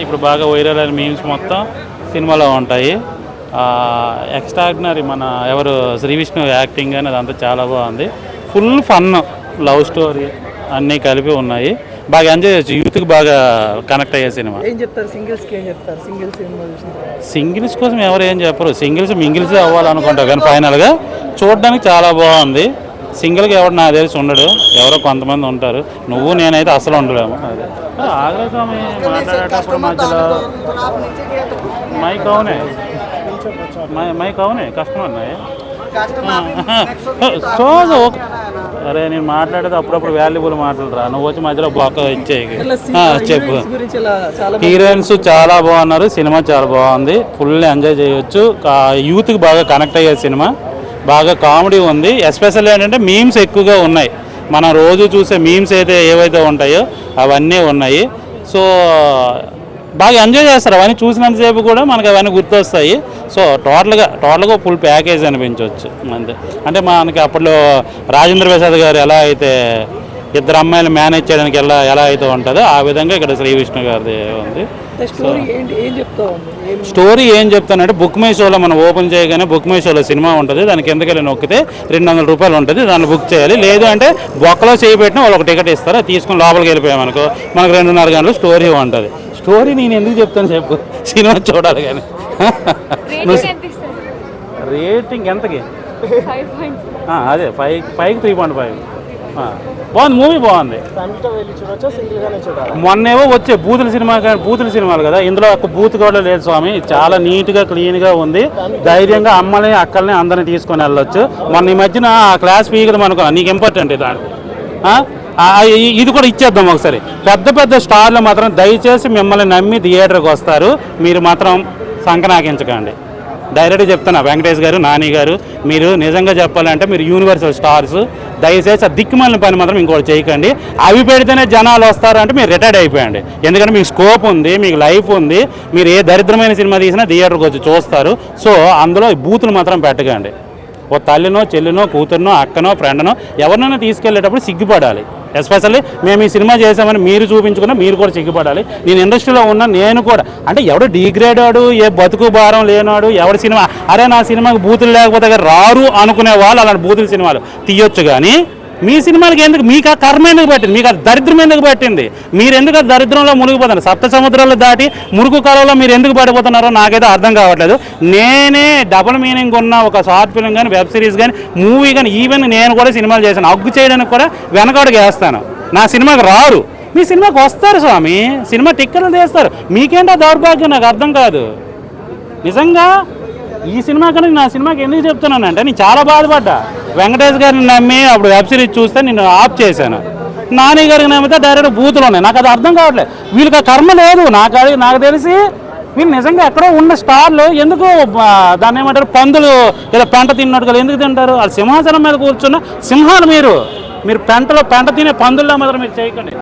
ఇప్పుడు బాగా వైరల్ అయిన మీమ్స్ మొత్తం సినిమాలో ఉంటాయి. ఎక్స్ట్రాడినరీ మన ఎవరు శ్రీ విష్ణు యాక్టింగ్ అని అదంతా చాలా బాగుంది. ఫుల్ ఫన్, లవ్ స్టోరీ అన్నీ కలిపి ఉన్నాయి. బాగా ఎంజాయ్ చేయొచ్చు, యూత్కి బాగా కనెక్ట్ అయ్యే సినిమా. ఏం చెప్తారు సింగిల్స్కి? ఏం చెప్తారు సింగిల్స్ సినిమా చూసిన? సింగిల్స్ కోసం ఎవరు ఏం చెప్పరు, సింగిల్స్ మింగిల్స్ అవ్వాలనుకుంటారు. కానీ ఫైనల్గా చూడడానికి చాలా బాగుంది. సింగిల్గా ఎవరు నాకు తెలిసి ఉండడు, ఎవరో కొంతమంది ఉంటారు. నువ్వు నేనైతే అసలు ఉండలేము. అదే ఆగ్రహస్వామి మాట్లాడేటప్పుడు మధ్యలో మైక్ అవునే కష్టం అన్నాయి. సో అరే నేను మాట్లాడేది అప్పుడప్పుడు వాల్యుబుల్ మాట్లాడరా, నువ్వు వచ్చి మధ్యలో బ్లాక్ ఇచ్చేయి. చెప్పు. హీరోయిన్స్ చాలా బాగున్నారు, సినిమా చాలా బాగుంది, ఫుల్ ఎంజాయ్ చేయొచ్చు. యూత్కి బాగా కనెక్ట్ అయ్యే సినిమా, బాగా కామెడీ ఉంది. ఎస్పెషల్లీ ఏంటంటే మీమ్స్ ఎక్కువగా ఉన్నాయి. మనం రోజు చూసే మీమ్స్ ఏవైతే ఉంటాయో అవన్నీ ఉన్నాయి. సో బాగా ఎంజాయ్ చేస్తారు, అవన్నీ చూసినంతసేపు కూడా మనకు అవన్నీ గుర్తొస్తాయి. సో టోటల్గా ఫుల్ ప్యాకేజ్ అనిపించవచ్చు అంతే. అంటే మనకి అప్పట్లో రాజేంద్ర ప్రసాద్ గారు ఎలా అయితే ఇద్దరు అమ్మాయిలు మేనేజ్ చేయడానికి ఎలా అయితే ఉంటుందో ఆ విధంగా ఇక్కడ శ్రీ విష్ణు గారిది ఉంది. స్టోరీ ఏం చెప్తానంటే బుక్ మై షోలో మనం ఓపెన్ చేయగానే బుక్ మై షోలో సినిమా ఉంటుంది. దానికి ఎందుకెళ్ళి నొక్కితే 200 రూపాయలు ఉంటుంది, దాన్ని బుక్ చేయాలి. లేదు అంటే బొక్కలో చేయబెట్టిన వాళ్ళు ఒక టికెట్ ఇస్తారు, అది తీసుకుని లోపలికి వెళ్ళిపోయామనుకో మనకు 2.5 గంటలు స్టోరీ ఉంటుంది. స్టోరీ నేను ఎందుకు చెప్తాను చెప్పు, సినిమా చూడాలి. కానీ రేటింగ్ ఎంతకి? అదే 5కి 3.5. బాగుంది, మూవీ బాగుంది. మొన్నేవో వచ్చే బూతుల సినిమాలు కదా, ఇందులో ఒక బూత్ కూడా లేదు స్వామి. చాలా నీట్గా క్లీన్గా ఉంది. ధైర్యంగా అమ్మని అక్కల్ని అందరిని తీసుకొని వెళ్ళొచ్చు. మొన్న ఈ మధ్యన ఆ క్లాస్ పీకదు అనుకో, నీకు ఇంపార్టెంట్ దానికి. ఇది కూడా ఇచ్చేద్దాం ఒకసారి. పెద్ద స్టార్లు మాత్రం దయచేసి మిమ్మల్ని నమ్మి థియేటర్కి వస్తారు, మీరు మాత్రం సంకనాకించకండి. డైరెక్ట్గా చెప్తున్నా, వెంకటేష్ గారు, నాని గారు, మీరు నిజంగా చెప్పాలంటే మీరు యూనివర్సల్ స్టార్స్. దయచేసి ఆ దిక్కుమాలిన పని మాత్రం ఇంకోటి చేయకండి. అవి పెడితేనే జనాలు వస్తారంటే మీరు రిటైర్డ్ అయిపోయండి. ఎందుకంటే మీకు స్కోప్ ఉంది, మీకు లైఫ్ ఉంది. మీరు ఏ దరిద్రమైన సినిమా తీసినా థియేటర్కి వచ్చి చూస్తారు. సో అందులో బూతులు మాత్రం పెట్టకండి. ఓ తల్లినో చెల్లినో కూతురునో అక్కనో ఫ్రెండ్నో ఎవరినైనా తీసుకెళ్లేటప్పుడు సిగ్గుపడాలి. ఎస్పెషల్లీ మేము ఈ సినిమా చేసామని మీరు చూపించుకున్నా మీరు కూడా సిగ్గుపడాలి. నేను ఇండస్ట్రీలో ఉన్న నేను కూడా, అంటే ఎవడు డిగ్రేడాడు, ఏ బతుకు భారం లేనాడు, ఎవరి సినిమా అరే నా సినిమాకి బూతులు లేకపోతే రారు అనుకునే వాళ్ళు అలాంటి బూతుల సినిమాలు తీయొచ్చు. కానీ మీ సినిమాలకి ఎందుకు? మీకు ఆ కర్మ ఎందుకు పట్టింది? మీకు ఆ దరిద్రం ఎందుకు పట్టింది? మీరు ఎందుకు ఆ దరిద్రంలో మునిగిపోతున్నారు? 7 సముద్రాలు దాటి మురుగు కాలంలో మీరు ఎందుకు పడిపోతున్నారో నాకైతే అర్థం కావట్లేదు. నేనే డబుల్ మీనింగ్ ఉన్న ఒక షార్ట్ ఫిల్మ్ కానీ, వెబ్ సిరీస్ కానీ, మూవీ కానీ, ఈవెన్ నేను కూడా సినిమాలు చేశాను. అగ్గు చేయడానికి కూడా వెనకాడుకు వేస్తాను. నా సినిమాకి రారు, మీ సినిమాకి వస్తారు స్వామి. సినిమా టిక్కెట్లు తీస్తారు. మీకేంటో దౌర్భాగ్యం నాకు అర్థం కాదు. నిజంగా ఈ సినిమా కానీ నా సినిమాకి ఎందుకు చెప్తున్నానంటే, నేను చాలా బాధపడ్డా. వెంకటేష్ గారిని నమ్మి అప్పుడు వెబ్ సిరీస్ చూస్తే నేను ఆఫ్ చేశాను. నాని గారికి నమ్మితే డైరెక్ట్ బూతులు ఉన్నాయి. నాకు అది అర్థం కావట్లేదు. వీళ్ళకి ఆ కర్మ లేదు. నాకు తెలిసి వీళ్ళు నిజంగా ఎక్కడో ఉన్న స్టార్లు ఎందుకు దాన్ని ఏమంటారు, పందులు ఇలా పెంట తిన్నట్టుగా ఎందుకు తింటారు? వాళ్ళు సింహాసనం మీద కూర్చున్న సింహాలు. మీరు పెంట తినే పందుల్లో మాత్రం మీరు చేయకండి.